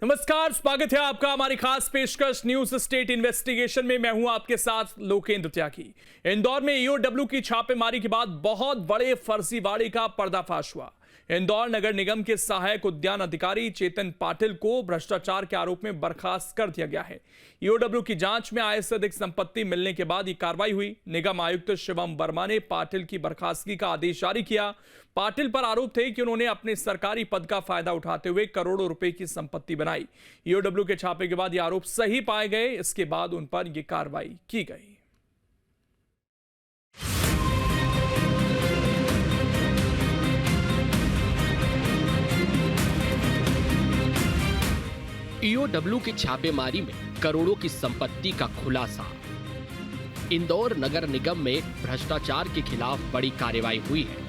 नमस्कार, स्वागत है आपका हमारी खास पेशकश न्यूज स्टेट इन्वेस्टिगेशन में। मैं हूं आपके साथ लोकेंद्र त्यागी। इंदौर में ईओडब्ल्यू की छापेमारी के बाद बहुत बड़े फर्जीवाड़े का पर्दाफाश हुआ। इंदौर नगर निगम के सहायक उद्यान अधिकारी चेतन पाटिल को भ्रष्टाचार के आरोप में बर्खास्त कर दिया गया है। ईओडब्ल्यू की जांच में आय से अधिक संपत्ति मिलने के बाद ये कार्रवाई हुई। निगम आयुक्त शिवम वर्मा ने पाटिल की बर्खास्तगी का आदेश जारी किया। पाटिल पर आरोप थे कि उन्होंने अपने सरकारी पद का फायदा उठाते हुए करोड़ों रुपए की संपत्ति बनाई। ईओडब्ल्यू के छापे के बाद ये आरोप सही पाए गए। इसके बाद उन पर यह कार्रवाई की गई। ईओडब्ल्यू की छापेमारी में करोड़ों की संपत्ति का खुलासा। इंदौर नगर निगम में भ्रष्टाचार के खिलाफ बड़ी कार्रवाई हुई है।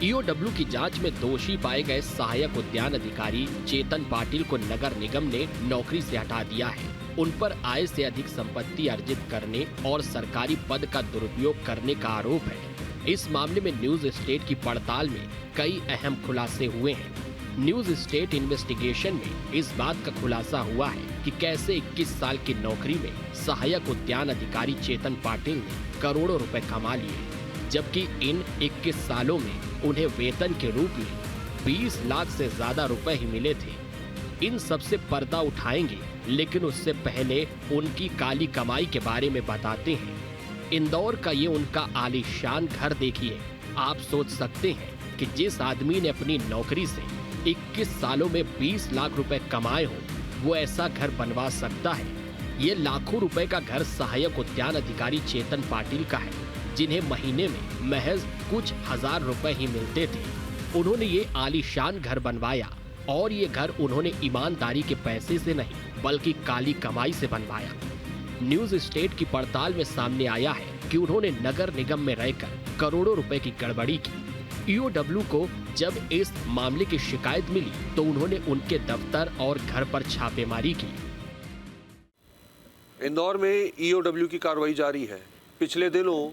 ईओडब्ल्यू की जांच में दोषी पाए गए सहायक उद्यान अधिकारी चेतन पाटिल को नगर निगम ने नौकरी से हटा दिया है। उन पर आय से अधिक संपत्ति अर्जित करने और सरकारी पद का दुरुपयोग करने का आरोप है। इस मामले में न्यूज स्टेट की पड़ताल में कई अहम खुलासे हुए हैं। न्यूज स्टेट इन्वेस्टिगेशन में इस बात का खुलासा हुआ है कि कैसे 21 साल की नौकरी में सहायक उद्यान अधिकारी चेतन पाटिल ने करोड़ों रुपए कमा लिए, जबकि इन 21 सालों में उन्हें वेतन के रूप में 20 लाख से ज्यादा रुपए ही मिले थे। इन सब से पर्दा उठाएंगे, लेकिन उससे पहले उनकी काली कमाई के बारे में बताते हैं। इंदौर का ये उनका आलीशान घर देखिए। आप सोच सकते हैं कि जिस आदमी ने अपनी नौकरी से 21 सालों में 20 लाख रुपए कमाए हो, वो ऐसा घर बनवा सकता है। ये लाखों रुपए का घर सहायक उद्यान अधिकारी चेतन पाटिल का है, जिन्हें महीने में महज कुछ हजार रुपए ही मिलते थे। उन्होंने ये आलीशान घर बनवाया, और ये घर उन्होंने ईमानदारी के पैसे से नहीं बल्कि काली कमाई से बनवाया। न्यूज स्टेट की पड़ताल में सामने आया है कि उन्होंने नगर निगम में रहकर करोड़ों रुपए की गड़बड़ी की। ईओडब्ल्यू को जब इस मामले की शिकायत मिली तो उन्होंने उनके दफ्तर और घर पर छापेमारी की। इंदौर में ईओडब्ल्यू की कार्रवाई जारी है। पिछले दिनों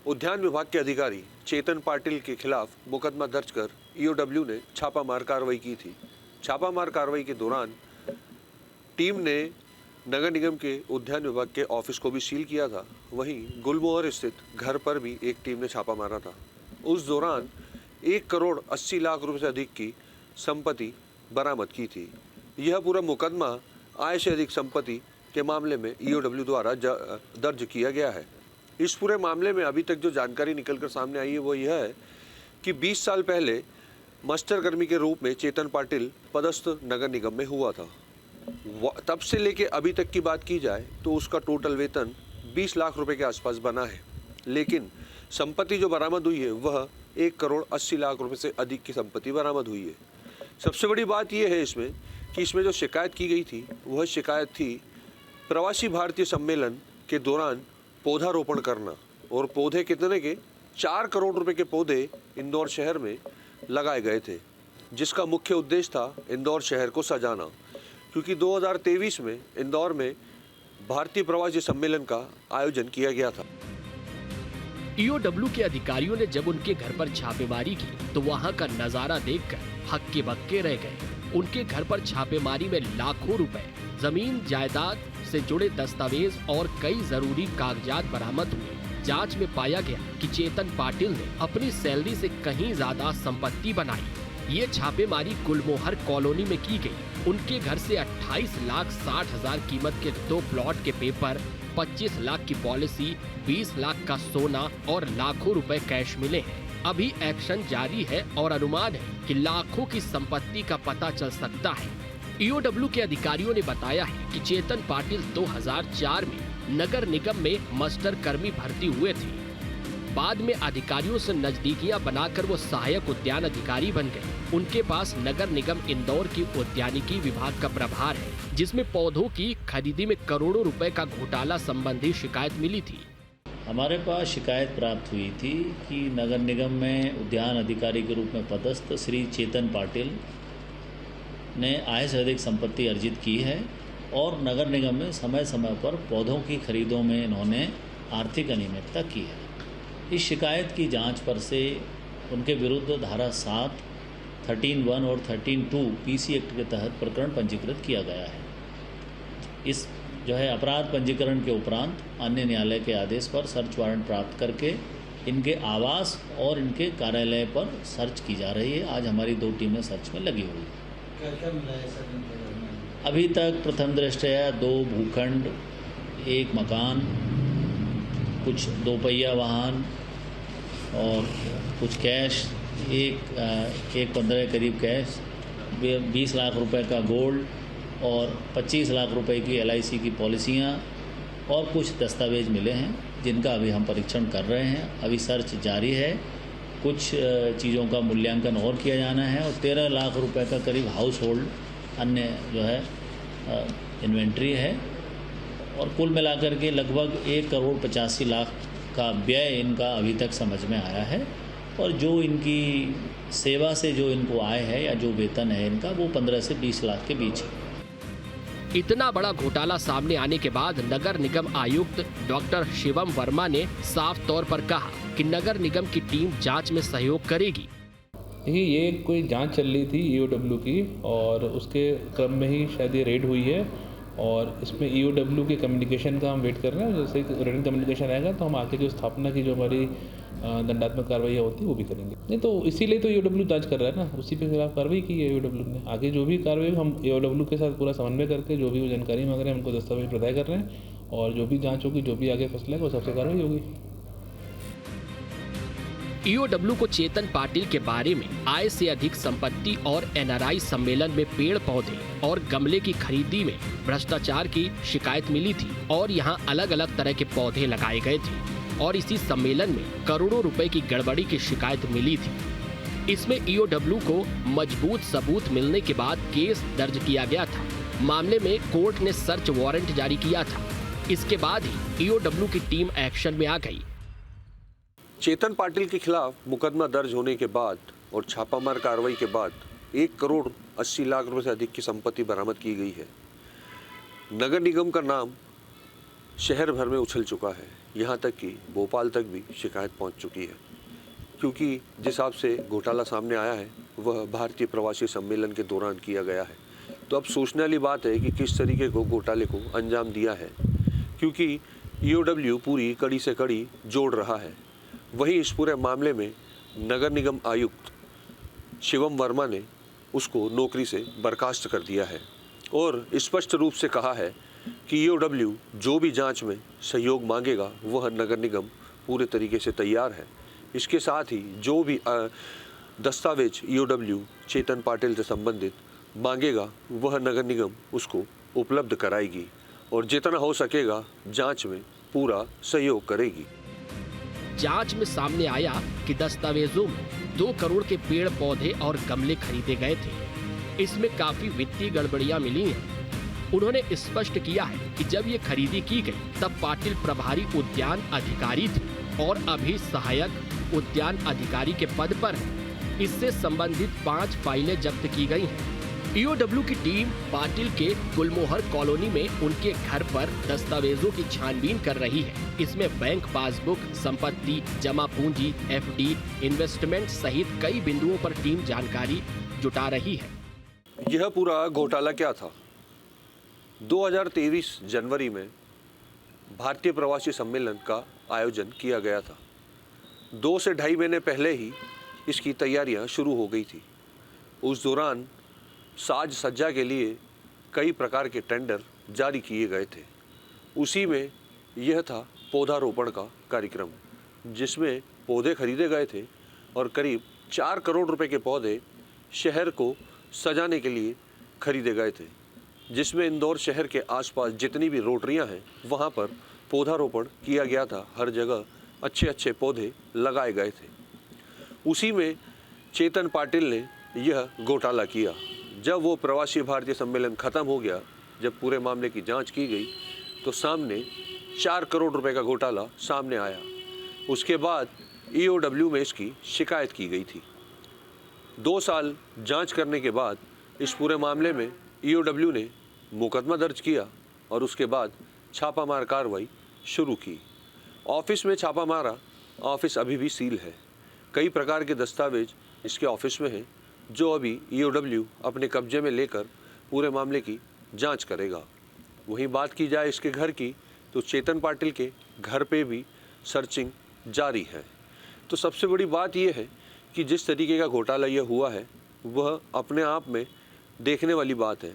उद्यान विभाग के अधिकारी चेतन पाटिल के खिलाफ मुकदमा दर्ज कर ईओडब्ल्यू ने छापामार कार्रवाई की थी। छापामार कार्रवाई के दौरान टीम ने नगर निगम के उद्यान विभाग के ऑफिस को भी सील किया था। वहीं गुलमोहर स्थित घर पर भी एक टीम ने छापा मारा था। उस दौरान 1 करोड़ 80 लाख रुपए से अधिक की संपत्ति बरामद की थी। यह पूरा मुकदमा आय से अधिक संपत्ति के मामले में ईओडब्ल्यू द्वारा दर्ज किया गया है। इस पूरे मामले में अभी तक जो जानकारी निकलकर सामने आई है वो यह है कि 20 साल पहले मास्टर कर्मी के रूप में चेतन पाटिल पदस्थ नगर निगम में हुआ था। तब से लेके अभी तक की बात की जाए तो उसका टोटल वेतन 20 लाख रुपए के आसपास बना है, लेकिन संपत्ति जो बरामद हुई है वह 1 करोड़ 80 लाख रुपए से अधिक की संपत्ति बरामद हुई है। सबसे बड़ी बात यह है इसमें कि इसमें जो शिकायत की गई थी वह शिकायत थी प्रवासी भारतीय सम्मेलन के दौरान पौधारोपण करना, और पौधे कितने के 4 करोड़ रुपए के पौधे इंदौर शहर में लगाए गए थे, जिसका मुख्य उद्देश्य था इंदौर शहर को सजाना, क्योंकि 2023 में इंदौर में भारतीय प्रवासी सम्मेलन का आयोजन किया गया था। ईओडब्ल्यू के अधिकारियों ने जब उनके घर पर छापेमारी की तो वहां का नजारा देखकर हक्के बक्के रह गए। उनके घर पर छापेमारी में लाखों रुपए, जमीन जायदाद से जुड़े दस्तावेज और कई जरूरी कागजात बरामद हुए। जांच में पाया गया कि चेतन पाटिल ने अपनी सैलरी से कहीं ज्यादा संपत्ति बनाई। ये छापेमारी गुलमोहर कॉलोनी में की गई। उनके घर से 28 लाख 60 हजार कीमत के 2 प्लॉट के पेपर, 25 लाख की पॉलिसी, 20 लाख का सोना और लाखों रुपए कैश मिले हैं। अभी एक्शन जारी है और अनुमान है कि लाखों की संपत्ति का पता चल सकता है। ईओडब्ल्यू के अधिकारियों ने बताया है कि चेतन पाटिल 2004 में नगर निगम में मास्टर कर्मी भर्ती हुए थे। बाद में अधिकारियों से नजदीकियां बनाकर वो सहायक उद्यान अधिकारी बन गए। उनके पास नगर निगम इंदौर की उद्यानिकी विभाग का प्रभार है, जिसमें पौधों की खरीदी में करोड़ों रुपए का घोटाला संबंधी शिकायत मिली थी। हमारे पास शिकायत प्राप्त हुई थी कि नगर निगम में उद्यान अधिकारी के रूप में पदस्थ श्री चेतन पाटिल ने आय से अधिक संपत्ति अर्जित की है, और नगर निगम में समय समय पर पौधों की खरीदों में इन्होंने आर्थिक अनियमितता की है। इस शिकायत की जांच पर से उनके विरुद्ध धारा 7 13(1) और 13(2) पीसी एक्ट के तहत प्रकरण पंजीकृत किया गया है। इस जो है अपराध पंजीकरण के उपरांत अन्य न्यायालय के आदेश पर सर्च वारंट प्राप्त करके इनके आवास और इनके कार्यालय पर सर्च की जा रही है। आज हमारी 2 टीमें सर्च में लगी हुई हैं। क्या मिला है सर इनके घर में? अभी तक प्रथम दृष्टया 2 भूखंड, 1 मकान, कुछ 2 पहिया वाहन और कुछ कैश, एक 15 करीब कैश, 20 लाख रुपए का गोल्ड और 25 लाख रुपए की LIC की पॉलिसियाँ और कुछ दस्तावेज मिले हैं, जिनका अभी हम परीक्षण कर रहे हैं। अभी सर्च जारी है। कुछ चीज़ों का मूल्यांकन और किया जाना है और 13 लाख रुपए का करीब हाउस होल्ड अन्य जो है इन्वेंट्री है और कुल मिलाकर के लगभग 1,85,00,000 का व्यय इनका अभी तक समझ में आया है। और जो इनकी सेवा से जो इनको आय है या जो वेतन है इनका, वो 15 से 20 लाख के बीच है। इतना बड़ा घोटाला सामने आने के बाद नगर निगम आयुक्त डॉक्टर शिवम वर्मा ने साफ तौर पर कहा कि नगर निगम की टीम जांच में सहयोग करेगी। ये कोई जांच चल रही थी EOW की और उसके क्रम में ही शायद ये रेड हुई है और इसमें EOW के कम्युनिकेशन का हम वेट कर रहे हैं। जैसे रिटन कम्युनिकेशन आएगा तो हम आगे जो स्थापना की जो हमारी दंडात्मक कार्रवाई होती है वो भी करेंगे। नहीं तो इसीलिए तो EOW जांच कर रहा है ना, उसी के खिलाफ कार्रवाई की है EOW ने। आगे जो भी कार्रवाई हम EOW के साथ पूरा समन्वय करके जो भी वो जानकारी मांग रहे हैं उनको दस्तावेज प्रदान कर रहे हैं और जो भी जाँच होगी, जो भी आगे फैसला है वो सबसे कार्रवाई होगी। EOW को चेतन पाटिल के बारे में आय से अधिक संपत्ति और NRI सम्मेलन में पेड़ पौधे और गमले की खरीदी में भ्रष्टाचार की शिकायत मिली थी और यहां अलग अलग तरह के पौधे लगाए गए थे और इसी सम्मेलन में करोड़ों रुपए की गड़बड़ी की शिकायत मिली थी। इसमें EOW को मजबूत सबूत मिलने के बाद केस दर्ज किया गया था। मामले में कोर्ट ने सर्च वारंट जारी किया था। इसके बाद ही EOW की टीम एक्शन में आ गई। चेतन पाटिल के खिलाफ मुकदमा दर्ज होने के बाद और छापामार कार्रवाई के बाद 1,80,00,000 रुपए से अधिक की संपत्ति बरामद की गई है। नगर निगम का नाम शहर भर में उछल चुका है, यहाँ तक कि भोपाल तक भी शिकायत पहुँच चुकी है, क्योंकि जिस हिसाब से घोटाला सामने आया है वह भारतीय प्रवासी सम्मेलन के दौरान किया गया है। तो अब सोचने वाली बात है कि किस तरीके को घोटाले को अंजाम दिया है, क्योंकि EOW पूरी कड़ी से कड़ी जोड़ रहा है। वहीं इस पूरे मामले में नगर निगम आयुक्त शिवम वर्मा ने उसको नौकरी से बर्खास्त कर दिया है और स्पष्ट रूप से कहा है कि EOW जो भी जांच में सहयोग मांगेगा वह नगर निगम पूरे तरीके से तैयार है। इसके साथ ही जो भी दस्तावेज EOW चेतन पाटिल से संबंधित मांगेगा वह नगर निगम उसको उपलब्ध कराएगी और जितना हो सकेगा जांच में पूरा सहयोग करेगी। जांच में सामने आया कि दस्तावेजों में 2 करोड़ के पेड़ पौधे और गमले खरीदे गए थे। इसमें काफी वित्तीय गड़बड़ियां मिली हैं। उन्होंने स्पष्ट किया है कि जब ये खरीदी की गई तब पाटिल प्रभारी उद्यान अधिकारी थे और अभी सहायक उद्यान अधिकारी के पद पर है। इससे संबंधित 5 फाइलें जब्त की गई हैं। EOW की टीम पाटिल के गुलमोहर कॉलोनी में उनके घर पर दस्तावेजों की छानबीन कर रही है। इसमें बैंक पासबुक, संपत्ति, जमा पूंजी, FD, इन्वेस्टमेंट सहित कई बिंदुओं पर टीम जानकारी जुटा रही है। यह पूरा घोटाला क्या था? 2023 जनवरी में भारतीय प्रवासी सम्मेलन का आयोजन किया गया था। 2 से 2.5 महीने पहले ही इसकी तैयारियां शुरू हो गई थी। उस दौरान साज सज्जा के लिए कई प्रकार के टेंडर जारी किए गए थे। उसी में यह था पौधारोपण का कार्यक्रम, जिसमें पौधे खरीदे गए थे और करीब 4 करोड़ रुपए के पौधे शहर को सजाने के लिए खरीदे गए थे, जिसमें इंदौर शहर के आसपास जितनी भी रोटरियां हैं वहां पर पौधारोपण किया गया था। हर जगह अच्छे अच्छे पौधे लगाए गए थे। उसी में चेतन पाटिल ने यह घोटाला किया। जब वो प्रवासी भारतीय सम्मेलन खत्म हो गया, जब पूरे मामले की जांच की गई तो सामने 4 करोड़ रुपए का घोटाला सामने आया। उसके बाद EOW में इसकी शिकायत की गई थी। 2 साल जांच करने के बाद इस पूरे मामले में EOW ने मुकदमा दर्ज किया और उसके बाद छापामार कार्रवाई शुरू की। ऑफिस में छापा मारा। ऑफिस अभी भी सील है। कई प्रकार के दस्तावेज इसके ऑफिस में हैं जो अभी ईओडब्ल्यू अपने कब्जे में लेकर पूरे मामले की जांच करेगा। वहीं बात की जाए इसके घर की तो चेतन पाटिल के घर पे भी सर्चिंग जारी है। तो सबसे बड़ी बात यह है कि जिस तरीके का घोटाला यह हुआ है वह अपने आप में देखने वाली बात है,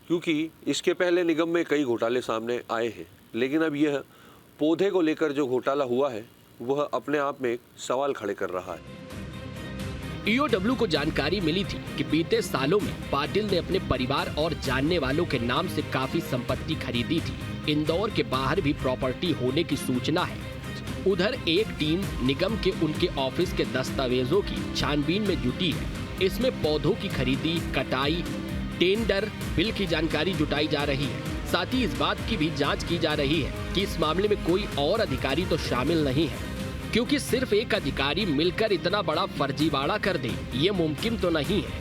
क्योंकि इसके पहले निगम में कई घोटाले सामने आए हैं, लेकिन अब यह पौधे को लेकर जो घोटाला हुआ है वह अपने आप में एक सवाल खड़े कर रहा है। ईओडब्ल्यू को जानकारी मिली थी कि बीते सालों में पाटिल ने अपने परिवार और जानने वालों के नाम से काफी संपत्ति खरीदी थी। इंदौर के बाहर भी प्रॉपर्टी होने की सूचना है। उधर एक टीम निगम के उनके ऑफिस के दस्तावेजों की छानबीन में जुटी है। इसमें पौधों की खरीदी, कटाई, टेंडर, बिल की जानकारी जुटाई जा रही है। साथ ही इस बात की भी जांच की जा रही है कि इस मामले में कोई और अधिकारी तो शामिल नहीं है, क्योंकि सिर्फ एक अधिकारी मिलकर इतना बड़ा फर्जीवाड़ा कर दे ये मुमकिन तो नहीं है।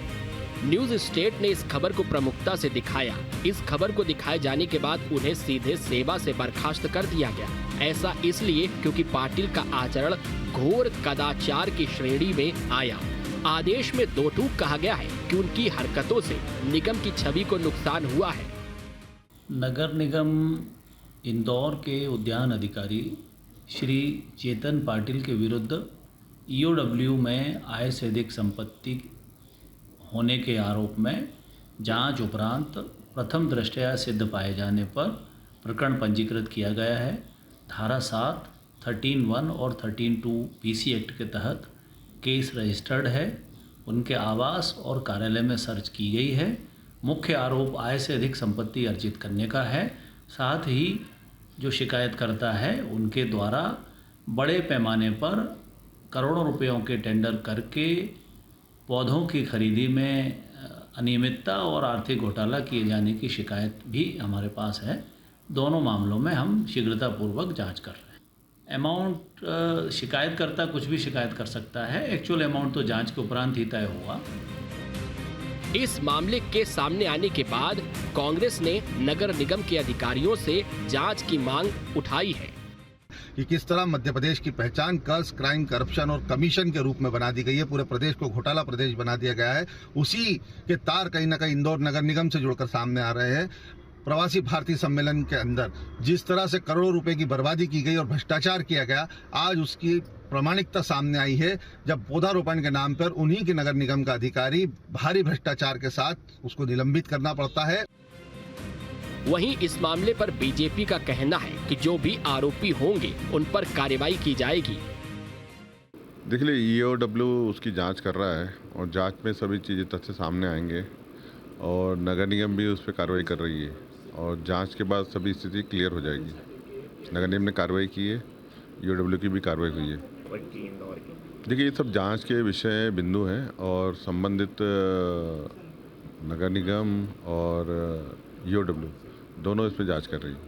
न्यूज स्टेट ने इस खबर को प्रमुखता से दिखाया। इस खबर को दिखाए जाने के बाद उन्हें सीधे सेवा से बर्खास्त कर दिया गया। ऐसा इसलिए क्योंकि पाटिल का आचरण घोर कदाचार की श्रेणी में आया। आदेश में दो टूक कहा गया है कि उनकी हरकतों से निगम की छवि को नुकसान हुआ है। नगर निगम इंदौर के उद्यान अधिकारी श्री चेतन पाटिल के विरुद्ध ईओडब्ल्यू में आय से अधिक संपत्ति होने के आरोप में जांच उपरांत प्रथम दृष्टया सिद्ध पाए जाने पर प्रकरण पंजीकृत किया गया है। धारा 7, 13(1) और 13(2) पीसी एक्ट के तहत केस रजिस्टर्ड है। उनके आवास और कार्यालय में सर्च की गई है। मुख्य आरोप आय से अधिक संपत्ति अर्जित करने का है। साथ ही जो शिकायतकर्ता है उनके द्वारा बड़े पैमाने पर करोड़ों रुपयों के टेंडर करके पौधों की खरीदी में अनियमितता और आर्थिक घोटाला किए जाने की शिकायत भी हमारे पास है। दोनों मामलों में हम शीघ्रतापूर्वक जांच कर रहे हैं। अमाउंट शिकायतकर्ता कुछ भी शिकायत कर सकता है, एक्चुअल अमाउंट तो जांच के उपरांत ही तय होगा। इस मामले के सामने आने के बाद कांग्रेस ने नगर निगम के अधिकारियों से जांच की मांग उठाई है कि किस तरह मध्य प्रदेश की पहचान कर्ज, क्राइम, करप्शन और कमीशन के रूप में बना दी गई है। पूरे प्रदेश को घोटाला प्रदेश बना दिया गया है। उसी के तार कहीं न कहीं इंदौर नगर निगम से जुड़कर सामने आ रहे हैं। प्रवासी भारतीय सम्मेलन के अंदर जिस तरह से करोड़ों रुपए की बर्बादी की गई और भ्रष्टाचार किया गया, आज उसकी प्रामाणिकता सामने आई है, जब पौधारोपण के नाम पर उन्हीं के नगर निगम का अधिकारी भारी भ्रष्टाचार के साथ उसको निलंबित करना पड़ता है। वहीं इस मामले पर बीजेपी का कहना है कि जो भी आरोपी होंगे उन पर कार्रवाई की जाएगी। देख लीजिए, ईओडब्ल्यू उसकी जांच कर रहा है और जांच में सभी चीज़ें तथ्य सामने आएंगे और नगर निगम भी उस पर कार्रवाई कर रही है और जांच के बाद सभी स्थिति क्लियर हो जाएगी। नगर निगम ने कार्रवाई की है, ईओडब्ल्यू की भी कार्रवाई हुई है। देखिए, ये सब जांच के विषय बिंदु हैं और संबंधित नगर निगम और ईओडब्ल्यू दोनों इस पर जांच कर रही है।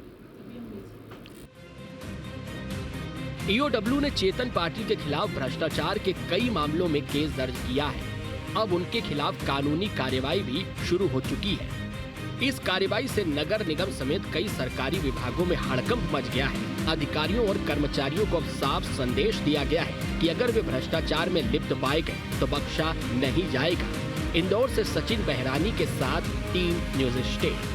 ईओडब्ल्यू ने चेतन पाटिल के खिलाफ भ्रष्टाचार के कई मामलों में केस दर्ज किया है। अब उनके खिलाफ कानूनी कार्रवाई भी शुरू हो चुकी है। इस कार्रवाई से नगर निगम समेत कई सरकारी विभागों में हड़कंप मच गया है। अधिकारियों और कर्मचारियों को अब साफ संदेश दिया गया है कि अगर वे भ्रष्टाचार में लिप्त पाए गए तो बख्शा नहीं जाएगा। इंदौर से सचिन बहरानी के साथ टीम न्यूज स्टेट।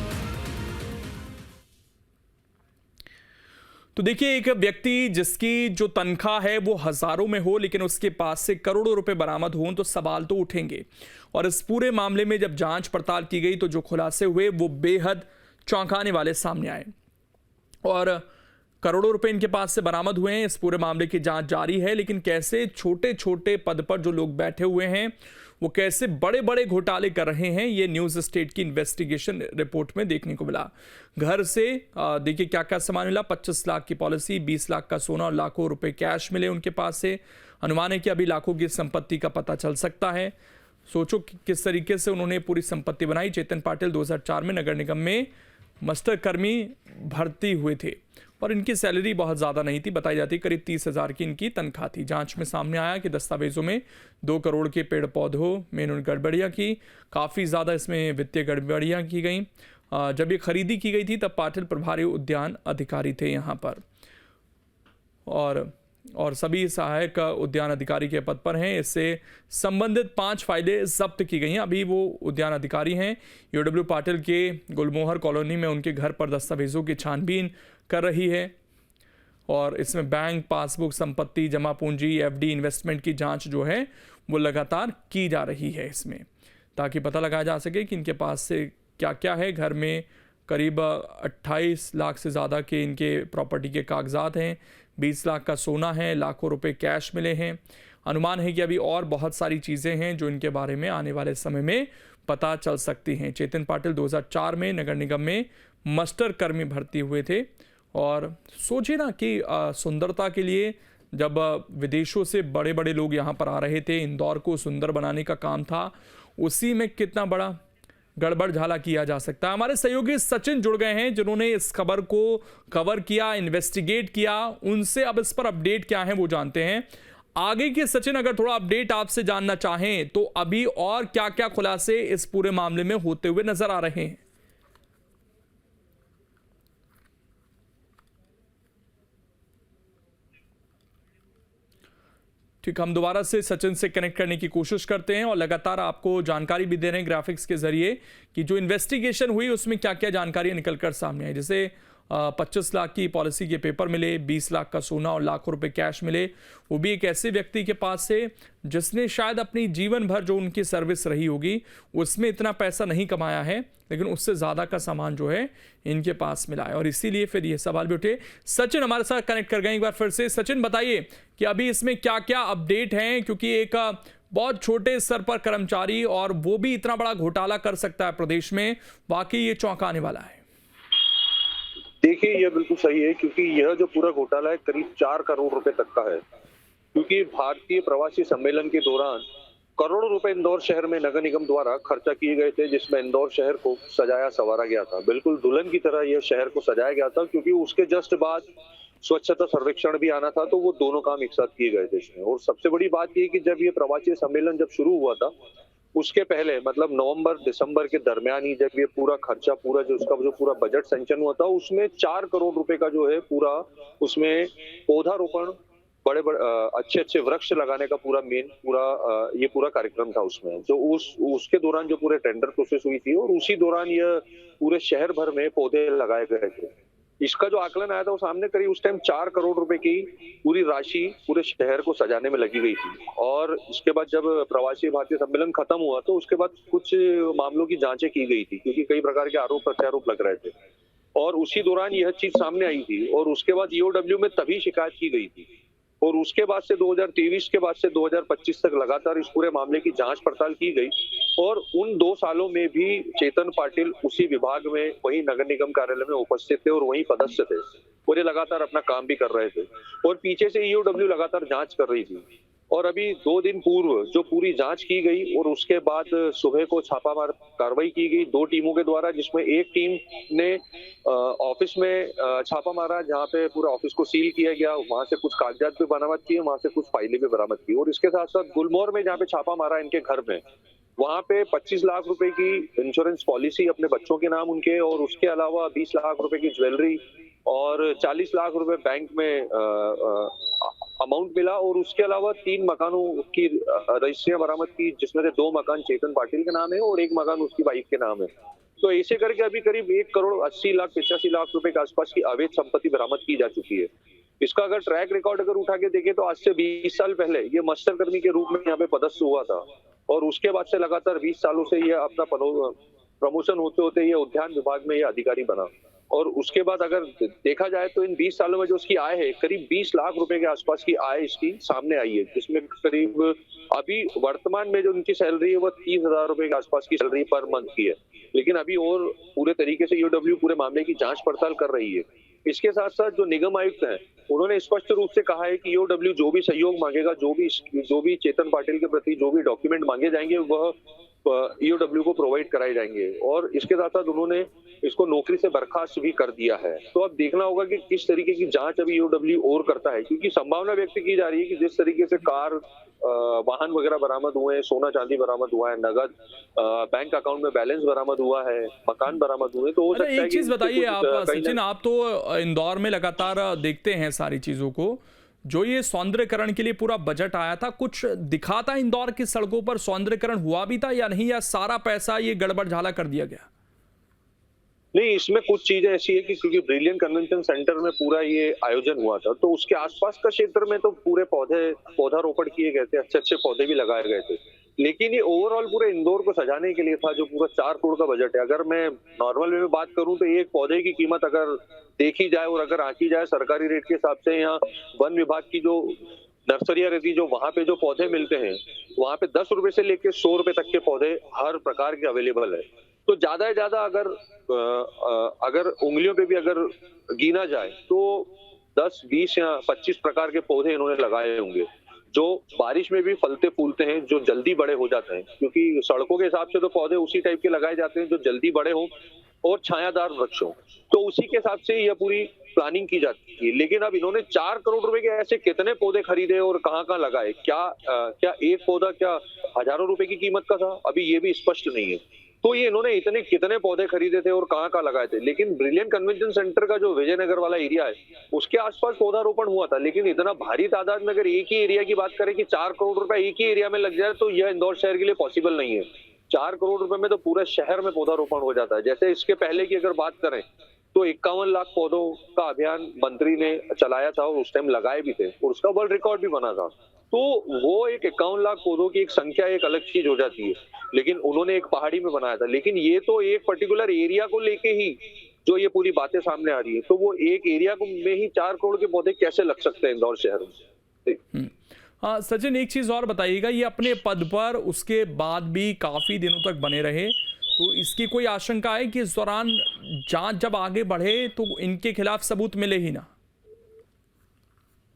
तो देखिए, एक व्यक्ति जिसकी जो तनख्वाह है वो हजारों में हो, लेकिन उसके पास से करोड़ों रुपए बरामद हों तो सवाल तो उठेंगे। और इस पूरे मामले में जब जांच पड़ताल की गई तो जो खुलासे हुए वो बेहद चौंकाने वाले सामने आए और करोड़ों रुपए इनके पास से बरामद हुए हैं। इस पूरे मामले की जांच जारी है, लेकिन कैसे छोटे छोटे पद पर जो लोग बैठे हुए हैं वो कैसे बड़े बड़े घोटाले कर रहे हैं, ये न्यूज़ स्टेट की इन्वेस्टिगेशन रिपोर्ट में देखने को मिला। घर से देखिए क्या क्या सामान मिला। 25 लाख की पॉलिसी, 20 लाख का सोना और लाखों रुपए कैश मिले उनके पास से। अनुमान है कि अभी लाखों की संपत्ति का पता चल सकता है। सोचो कि किस तरीके से उन्होंने पूरी संपत्ति बनाई। चेतन पाटिल 2004 में नगर निगम में मास्टर कर्मी भर्ती हुए थे और इनकी सैलरी बहुत ज़्यादा नहीं थी, बताई जाती करीब 30,000 की इनकी तनख्वाह थी। जांच में सामने आया कि दस्तावेजों में 2 करोड़ के पेड़ पौधों में इन्होंने गड़बड़ियाँ की। काफ़ी ज़्यादा इसमें वित्तीय गड़बड़ियाँ की गई। जब ये खरीदी की गई थी तब पाटिल प्रभारी उद्यान अधिकारी थे यहाँ पर। और और सभी सहायक उद्यान अधिकारी के पद पर हैं। इससे संबंधित 5 फाइलें जब्त की गई हैं। अभी वो उद्यान अधिकारी हैं। ईओडब्ल्यू पाटिल के गुलमोहर कॉलोनी में उनके घर पर दस्तावेजों की छानबीन कर रही है और इसमें बैंक पासबुक, संपत्ति, जमा पूंजी, एफडी, इन्वेस्टमेंट की जांच जो है वो लगातार की जा रही है इसमें, ताकि पता लगाया जा सके कि इनके पास से क्या क्या है। घर में करीब 28 लाख से ज़्यादा के इनके प्रॉपर्टी के कागजात हैं, 20 लाख का सोना है, लाखों रुपए कैश मिले हैं। अनुमान है कि अभी और बहुत सारी चीज़ें हैं जो इनके बारे में आने वाले समय में पता चल सकती हैं। चेतन पाटिल 2004 में नगर निगम में मास्टर कर्मी भर्ती हुए थे और सोचिए ना कि सुंदरता के लिए जब विदेशों से बड़े बड़े लोग यहाँ पर आ रहे थे, इंदौर को सुंदर बनाने का काम था, उसी में कितना बड़ा गड़बड़ झाला किया जा सकता है। हमारे सहयोगी सचिन जुड़ गए हैं जिन्होंने इस खबर को कवर किया, इन्वेस्टिगेट किया। उनसे अब इस पर अपडेट क्या है वो जानते हैं। आगे के सचिन, अगर थोड़ा अपडेट आपसे जानना चाहें तो अभी और क्या क्या खुलासे इस पूरे मामले में होते हुए नजर आ रहे हैं? ठीक, हम दोबारा से सचिन से कनेक्ट करने की कोशिश करते हैं और लगातार आपको जानकारी भी दे रहे हैं ग्राफिक्स के जरिए कि जो इन्वेस्टिगेशन हुई उसमें क्या क्या जानकारियां निकलकर सामने आई। जैसे 25 लाख की पॉलिसी के पेपर मिले, 20 लाख का सोना और लाखों रुपए कैश मिले, वो भी एक ऐसे व्यक्ति के पास से जिसने शायद अपनी जीवन भर जो उनकी सर्विस रही होगी उसमें इतना पैसा नहीं कमाया है, लेकिन उससे ज़्यादा का सामान जो है इनके पास मिला है और इसीलिए फिर ये सवाल भी उठे। सचिन हमारे साथ कनेक्ट कर गए एक बार फिर से। सचिन, बताइए कि अभी इसमें क्या क्या अपडेट हैं, क्योंकि एक बहुत छोटे स्तर पर कर्मचारी और वो भी इतना बड़ा घोटाला कर सकता है प्रदेश में, वाकई ये चौंकाने वाला है। देखिए, यह बिल्कुल सही है क्योंकि यह जो पूरा घोटाला है करीब 4 करोड़ रुपए तक का है, क्योंकि भारतीय प्रवासी सम्मेलन के दौरान करोड़ों रुपए इंदौर शहर में नगर निगम द्वारा खर्चा किए गए थे, जिसमें इंदौर शहर को सजाया संवारा गया था। बिल्कुल दुल्हन की तरह यह शहर को सजाया गया था, क्योंकि उसके जस्ट बाद स्वच्छता सर्वेक्षण भी आना था, तो वो दोनों काम एक साथ किए गए थे इसमें। और सबसे बड़ी बात ये कि जब ये प्रवासी सम्मेलन जब शुरू हुआ था उसके पहले, मतलब नवंबर दिसंबर के दरमियान ही जब ये पूरा खर्चा, पूरा जो उसका जो पूरा बजट संचलन हुआ था, उसमें 4 करोड़ रुपए का जो है पूरा उसमें पौधारोपण, बड़े बड़े अच्छे अच्छे वृक्ष लगाने का पूरा मेन ये पूरा कार्यक्रम था उसमें, जो उसके दौरान जो पूरे टेंडर प्रोसेस हुई थी और उसी दौरान यह पूरे शहर भर में पौधे लगाए गए थे। इसका जो आकलन आया था वो सामने करीब उस टाइम 4 करोड़ रुपए की पूरी राशि पूरे शहर को सजाने में लगी गई थी। और इसके बाद जब प्रवासी भारतीय सम्मेलन खत्म हुआ तो उसके बाद कुछ मामलों की जांचें की गई थी, क्योंकि कई प्रकार के आरोप प्रत्यारोप लग रहे थे और उसी दौरान यह चीज सामने आई थी। और उसके बाद ईओडब्ल्यू में तभी शिकायत की गई थी और उसके बाद से 2023 के बाद से 2025 तक लगातार इस पूरे मामले की जांच पड़ताल की गई और उन 2 सालों में भी चेतन पाटिल उसी विभाग में वही नगर निगम कार्यालय में उपस्थित थे और वही पदस्थ थे और ये लगातार अपना काम भी कर रहे थे और पीछे से ईओडब्ल्यू लगातार जांच कर रही थी। और अभी 2 दिन पूर्व जो पूरी जांच की गई और उसके बाद सुबह को छापामार कार्रवाई की गई 2 टीमों के द्वारा, जिसमें एक टीम ने ऑफिस में छापा मारा, जहां पे पूरा ऑफिस को सील किया गया, वहां से कुछ कागजात भी बरामद किए, वहां से कुछ फाइलें भी बरामद की। और इसके साथ साथ गुलमोहर में जहाँ पे छापा मारा इनके घर में, वहां पे 25 लाख रुपए की इंश्योरेंस पॉलिसी अपने बच्चों के नाम उनके, और उसके अलावा 20 लाख रुपए की ज्वेलरी और 40 लाख रुपए बैंक में अमाउंट मिला। और उसके अलावा 3 मकानों की रजिस्ट्रियां बरामद की, जिसमें से 2 मकान चेतन पाटिल के नाम है और 1 मकान उसकी वाइफ के नाम है। तो ऐसे करके अभी करीब 1 करोड़ 80 लाख 85 लाख रुपए के आसपास की अवैध संपत्ति बरामद की जा चुकी है। इसका अगर ट्रैक रिकॉर्ड अगर उठा के देखें तो आज से 20 साल पहले ये मास्टर कर्मी के रूप में यहाँ पे पदस्थ हुआ था और उसके बाद से लगातार 20 सालों से ये अपना प्रमोशन होते होते ये उद्यान विभाग में ये अधिकारी बना। और उसके बाद अगर देखा जाए तो इन 20 सालों में जो उसकी आय है करीब 20 लाख रुपए के आसपास की आय इसकी सामने आई है, जिसमें करीब अभी वर्तमान में जो उनकी सैलरी है वो 30,000 रुपए के आसपास की सैलरी पर मंथ की है। लेकिन अभी और पूरे तरीके से ईओडब्ल्यू पूरे मामले की जांच पड़ताल कर रही है। इसके साथ साथ जो निगम आयुक्त हैं उन्होंने स्पष्ट रूप से कहा है कि ईओडब्ल्यू जो भी सहयोग मांगेगा, जो भी चेतन पाटिल के प्रति जो भी डॉक्यूमेंट मांगे जाएंगे वह ईओडब्ल्यू को प्रोवाइड कराए जाएंगे। और इसके साथ साथ उन्होंने इसको नौकरी से बर्खास्त भी कर दिया है। तो अब देखना होगा कि किस तरीके की जांच अभी ईओडब्ल्यू और करता है, क्योंकि संभावना व्यक्त की जा रही है कि जिस तरीके से कार, वाहन वगैरह बरामद हुए हैं, सोना चांदी बरामद हुआ है, नगद बैंक अकाउंट में बैलेंस बरामद हुआ है, मकान बरामद हुए, तो हो सकता है। एक चीज बताइए आप सचिन, आप तो इंदौर में लगातार देखते हैं सारी चीजों को, जो ये सौंदर्यकरण के लिए पूरा बजट आया था, कुछ दिखा था इंदौर की सड़कों पर? सौंदर्यकरण हुआ भी था या नहीं, या सारा पैसा ये गड़बड़ झाला कर दिया गया? नहीं, इसमें कुछ चीजें ऐसी है कि क्योंकि ब्रिलियंट कन्वेंशन सेंटर में पूरा ये आयोजन हुआ था, तो उसके आसपास का क्षेत्र में तो पूरे पौधारोपण किए गए थे, अच्छे अच्छे पौधे भी लगाए गए थे। लेकिन ये ओवरऑल पूरे इंदौर को सजाने के लिए था, जो पूरा 4 करोड़ का बजट है। अगर मैं नॉर्मल वे में बात करूं तो एक पौधे की कीमत अगर देखी जाए और अगर आंकी जाए सरकारी रेट के हिसाब से, यहाँ वन विभाग की जो नर्सरियां रहती, जो वहां पे जो पौधे मिलते हैं, वहां पे 10 रुपए से लेके 100 रुपए तक के पौधे हर प्रकार के अवेलेबल है। तो ज्यादा से ज्यादा अगर उंगलियों पे भी अगर गिना जाए तो 10, 20 या 25 प्रकार के पौधे इन्होंने लगाए होंगे, जो बारिश में भी फलते फूलते हैं, जो जल्दी बड़े हो जाते हैं। क्योंकि सड़कों के हिसाब से तो पौधे उसी टाइप के लगाए जाते हैं जो जल्दी बड़े हों और छायादार वृक्ष हो, तो उसी के हिसाब से यह पूरी प्लानिंग की जाती है। लेकिन अब इन्होंने 4 करोड़ रुपए के ऐसे कितने पौधे खरीदे और कहाँ लगाए? क्या एक पौधा क्या हजारों रुपए की कीमत का था? अभी ये भी स्पष्ट नहीं है। तो ये इन्होंने इतने कितने पौधे खरीदे थे और कहाँ लगाए थे? लेकिन ब्रिलियंट कन्वेंशन सेंटर का जो विजयनगर वाला एरिया है, उसके आसपास पौधारोपण हुआ था। लेकिन इतना भारी तादाद में अगर एक ही एरिया की बात करें कि 4 करोड़ रुपए एक ही एरिया में लग जाए, तो यह इंदौर शहर के लिए पॉसिबल नहीं है। 4 करोड़ रुपए में तो पूरे शहर में पौधारोपण हो जाता है। जैसे इसके पहले की अगर बात करें तो 51 लाख पौधों का अभियान मंत्री ने चलाया था और उस टाइम लगाए भी थे और उसका वर्ल्ड रिकॉर्ड भी बना था। तो वो एक 51 लाख पौधों की एक संख्या एक अलग चीज हो जाती है, लेकिन उन्होंने एक पहाड़ी में बनाया था। लेकिन ये तो एक पर्टिकुलर एरिया को लेके ही जो ये पूरी बातें सामने आ रही है, तो वो एक एरिया में ही 4 करोड़ के पौधे कैसे लग सकते हैं इंदौर शहर में? हाँ सचिन, एक चीज और बताइएगा, ये अपने पद पर उसके बाद भी काफी दिनों तक बने रहे, तो इसकी कोई आशंका है कि इस दौरान जांच जब आगे बढ़े तो इनके खिलाफ सबूत मिले ही ना?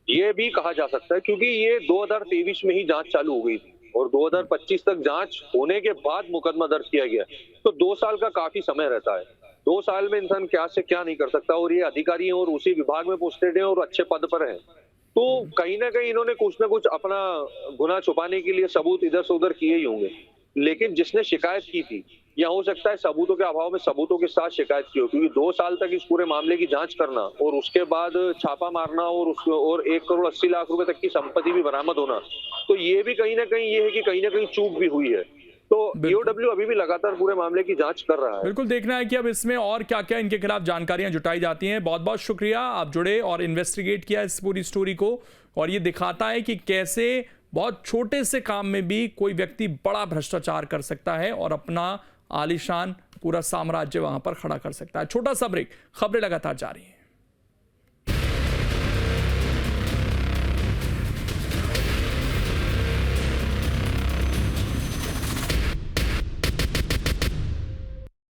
ये भी कहा जा सकता है, क्योंकि ये 2023 में ही जांच चालू हो गई थी और 2025 तक जांच होने के बाद मुकदमा दर्ज किया गया, तो 2 साल का काफी समय रहता है। 2 साल में इंसान क्या से क्या नहीं कर सकता, और ये अधिकारी हैं और उसी विभाग में पोस्टेड हैं और अच्छे पद पर हैं, तो कहीं ना कहीं इन्होंने कुछ ना कुछ अपना गुनाह छुपाने के लिए सबूत इधर से उधर किए ही होंगे। लेकिन जिसने शिकायत की थी, या हो सकता है सबूतों के अभाव में सबूतों के साथ शिकायत की हो, क्योंकि 2 साल तक इस पूरे मामले की जांच करना और उसके बाद छापा मारना और 1 करोड़ 80 लाख रुपए तक की संपत्ति भी बरामद होना, तो ये भी कहीं ना कहीं ये है कि कहीं ना कहीं चूक भी हुई है। तो ईओडब्ल्यू अभी भी लगातार पूरे मामले की जांच कर रहा है। बिल्कुल देखना है कि अब इसमें और क्या क्या इनके खिलाफ जानकारियां जुटाई जाती हैं। बहुत बहुत शुक्रिया, आप जुड़े और इन्वेस्टिगेट किया इस पूरी स्टोरी को, और ये दिखाता है कि कैसे बहुत छोटे से काम में भी कोई व्यक्ति बड़ा भ्रष्टाचार कर सकता है और अपना आलीशान पूरा साम्राज्य वहां पर खड़ा कर सकता है। छोटा सा ब्रेक, खबरें लगातार जारी हैं।